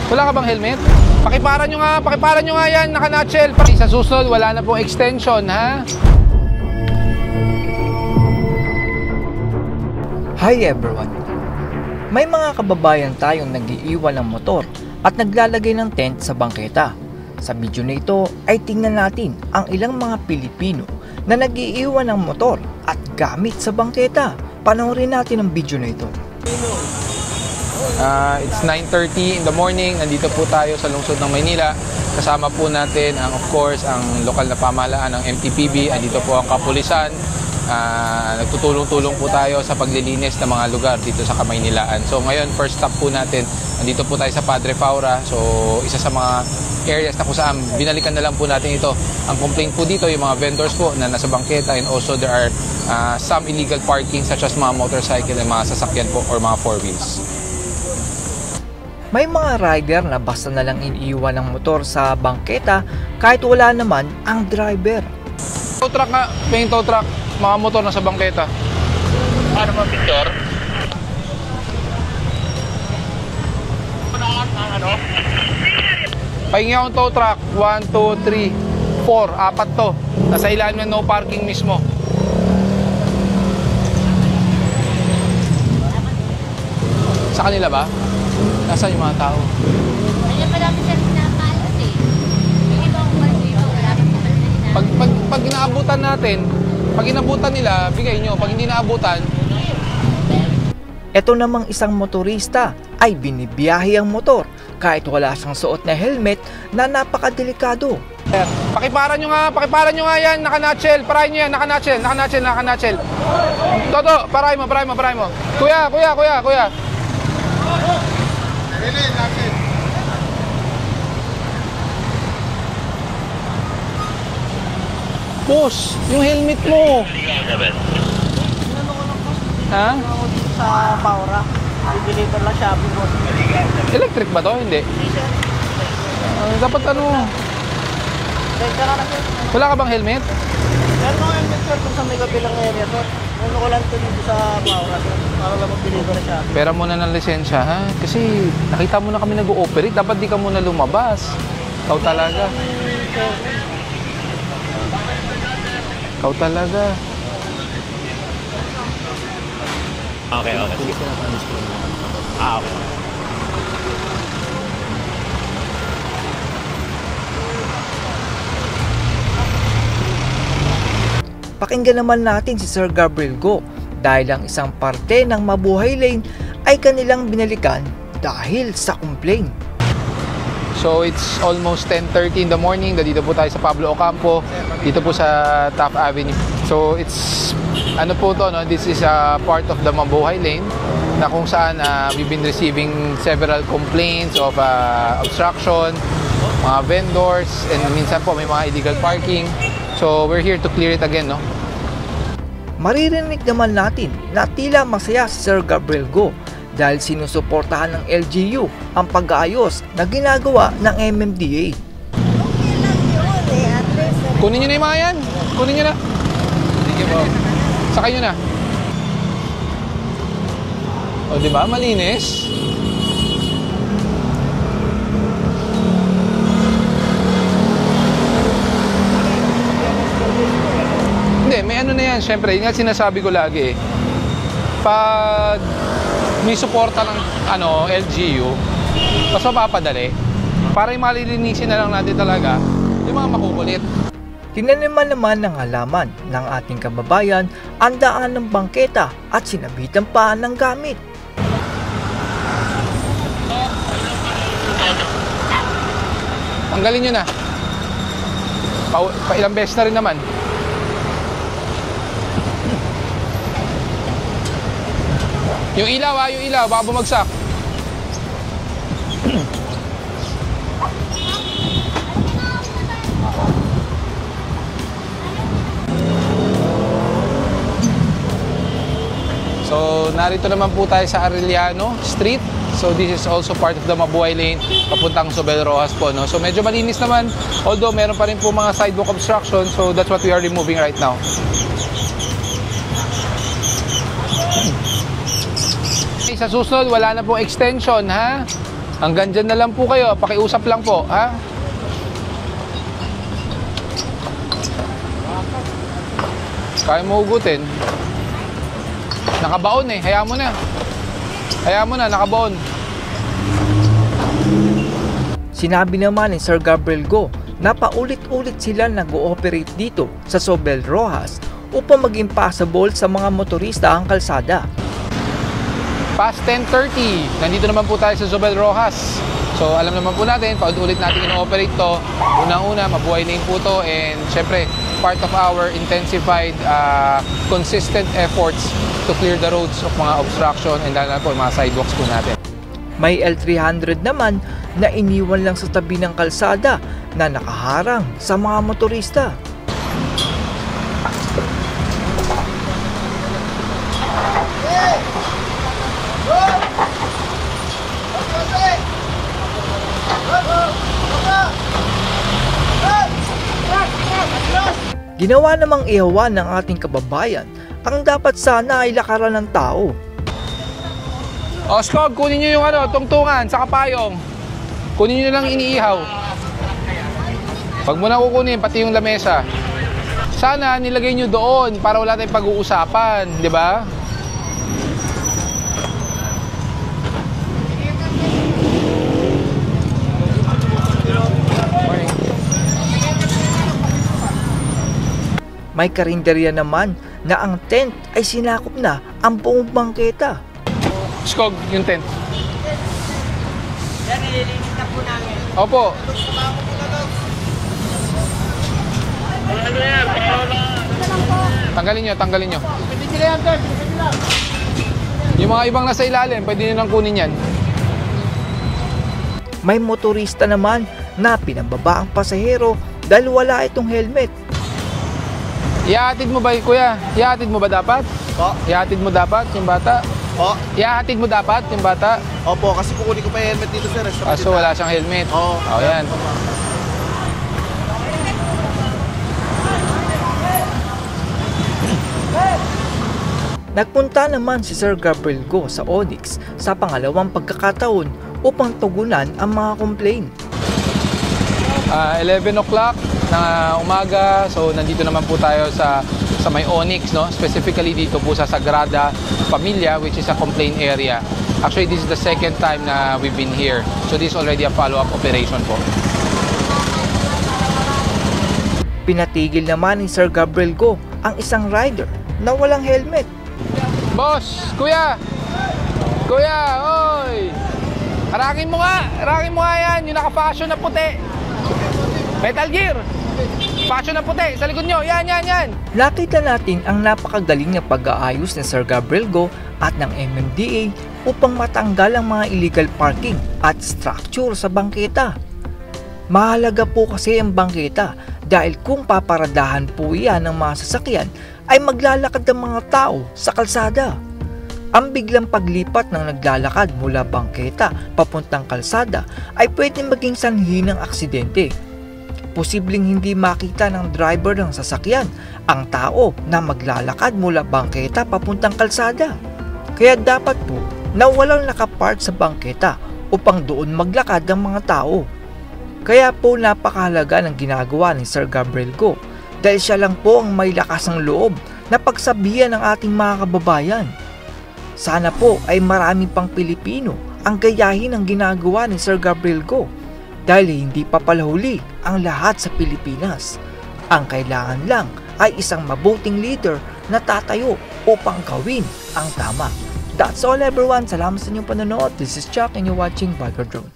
Wala ka bang helmet? Pakiparan nyo nga yan, naka-nutshell. Sa susunod, wala na pong extension, ha? Hi everyone! May mga kababayan tayong nag-iiwan ng motor at naglalagay ng tent sa bangketa. Sa video na ito ay tingnan natin ang ilang mga Pilipino na nag-iiwan ng motor at gamit sa bangketa. Panoorin natin ang video na ito. It's 9:30 in the morning. Nandito po tayo sa lungsod ng Maynila. Kasama po natin of course ang lokal na pamahalaan ng MTPB. Andito po ang kapulisan. Nagtutulong-tulong po tayo sa paglilinis ng mga lugar dito sa Kamaynilaan. So ngayon, first stop po natin, nandito po tayo sa Padre Faura. So isa sa mga areas na kung saan binalikan na lang po natin ito. Ang complaint po dito, yung mga vendors po na nasa bangketa, and also there are some illegal parking such as mga motorcycle and mga sasakyan po or mga four wheels. May mga rider na basta na lang iniiwan ng motor sa bangketa kahit wala naman ang driver. Tow truck nga, may tow truck, mga motor na sa bangketa. Ano ba, Victor? Ano? Pahingi akong tow truck, 1, 2, 3, 4, apat to. Nasa ilalim ng no parking mismo. Sa kanila ba? Nasaan yung mga tao? Kaya pa namin siya pinapaalas eh. Yung iba kung wala dito, wala kang pinapaalas. Pag inaabutan natin, pag inabutan nila, bigay nyo. Pag hindi naabutan, Ito namang isang motorista ay binibiyahe ang motor kahit wala siyang suot na helmet na napakadelikado. pakiparan nyo nga yan, naka-nutshell. Parahin nyo yan, naka-nutshell. Toto, parahin mo. Kuya. Boss, yung helmet mo. Ha? Sa Paura, i-deliver lang Shopee mo. Electric ba to? Hindi. Dapat ano? Wala ka bang helmet? Meron ako helmet sir kung sa may kabilang area sir. Meron ko lang ito dito sa Paura sir. Para lang mag-deliver ng Shopee. Pera muna ng lisensya, ha? Kasi nakita mo na kami nag-ooperate. Dapat di ka muna lumabas. Ikaw talaga. Okay. Okay. Pakinggan naman natin si Sir Gabriel Go dahil ang isang parte ng Mabuhay Lane ay kanilang binalikan dahil sa complaint. So it's almost 10:30 in the morning. Dito po tayo sa Pablo Ocampo, dito po sa Taft Avenue. So it's ano po to, no? This is a part of the Mabuhay Lane na kung saan we've been receiving several complaints of obstruction, mga vendors, and minsan po may mga illegal parking. So we're here to clear it again, no? Maririnig naman natin na tila masaya si Sir Gabriel Go dahil sinusuportahan ng LGU ang pag-aayos na ginagawa ng MMDA. Kunin nyo na yung mga yan. Kunin nyo na. Sige po. Sakay nyo na. O, diba? Malinis. Hindi, may ano na yan. Siyempre, yun nga sinasabi ko lagi eh. Pag may suporta ng LGU, mas mapapadali. Para yung malilinisin na lang natin talaga yung mga makukulit. Tinaniman naman ng halaman ng ating kababayan ang daan ng bangketa at sinabitan pa ng gamit. Tanggalin nyo na. Ilang beses na rin naman. Yung ilaw, baka bumagsak. So, narito naman po tayo sa Arellano Street. So, this is also part of the Mabuhay Lane, papuntang Sobel Rojas po, no? So, medyo malinis naman, although meron pa rin po mga sidewalk obstruction. So, that's what we are removing right now. Sa susunod, wala na pong extension, ha? Hanggang dyan na lang po kayo. Pakiusap lang po, ha? Kaya mo hugutin. Nakabaon eh. Hayaan mo na. Hayaan mo na, nakabaon. Sinabi naman ni Sir Gabriel Go na paulit-ulit sila nag-ooperate dito sa Zobel Rojas upang maging passable sa mga motorista ang kalsada. Past 10:30, nandito naman po tayo sa Zobel Rojas. So alam naman po natin, paulit-ulit natin ino-operate to. Unang-una, mabuhay lane po to, and syempre, part of our intensified, consistent efforts to clear the roads of mga obstruction and lalo na po mga sidewalks po natin. May L300 naman na iniwan lang sa tabi ng kalsada na nakaharang sa mga motorista. Ginawa namang ihawan ng ating kababayan ang dapat sana ay lakaran ng tao. Skog, kunin nyo yung tungtungan sa kapayong. Kunin nyo lang iniihaw. Pag mo na kukunin, pati yung lamesa. Sana nilagay nyo doon para wala tayong pag-uusapan, di ba? May karinderya naman na ang tent ay sinakop na ang buong bangketa. Skog, yung tent. Yan, nililinis na po namin. Opo. Tanggalin nyo. Pwede sila yan, sir. Pwede sila. Yung mga ibang nasa ilalim, pwede nyo nang kunin yan. May motorista naman na pinababa ang pasahero dahil wala itong helmet. Ihahatid mo ba, kuya? Ihahatid mo ba dapat? Po? Ihahatid mo dapat yung bata? Po? Ihahatid mo dapat yung bata? Opo, kasi kukunin ko pa yung helmet dito, sir. So wala siyang helmet? Oo. Yan. Nagpunta naman si Sir Gabriel Go sa Onyx sa pangalawang pagkakataon upang tugunan ang mga complaint. 11 o'clock na umaga, so nandito naman po tayo sa may Onyx, no? Specifically dito po sa Sagrada Familia, which is a complaint area. Actually, this is the second time na we've been here. So this is already a follow-up operation po. Pinatigil naman ni Sir Gabriel Go ang isang rider na walang helmet. Boss! Kuya! Kuya! Oy! Harangin mo nga yan! Yung naka-fashion na puti! Metal Gear! Fashion na puti! Sa likod nyo! Yan! Nakita natin ang napakagaling na pag-aayos ni Sir Gabriel Go at ng MMDA upang matanggal ang mga illegal parking at structure sa bangketa. Mahalaga po kasi ang bangketa dahil kung paparadahan po yan ng mga sasakyan ay maglalakad ang mga tao sa kalsada. Ang biglang paglipat ng naglalakad mula bangketa papuntang kalsada ay pwedeng maging sanhi ng aksidente. Posibleng hindi makita ng driver ng sasakyan ang tao na maglalakad mula bangketa papuntang kalsada. Kaya dapat po na walang nakapark sa bangketa upang doon maglakad ang mga tao. Kaya po napakahalaga ng ginagawa ni Sir Gabriel Go dahil siya lang po ang may lakas ng loob na pagsabihan ng ating mga kababayan. Sana po ay marami pang Pilipino ang gayahin ang ginagawa ni Sir Gabriel Go dahil hindi pa pala huli ang lahat sa Pilipinas. Ang kailangan lang ay isang mabuting leader na tatayo upang gawin ang tama. That's all everyone. Salamat sa inyong panonood. This is Chuck and you're watching Biker Drone.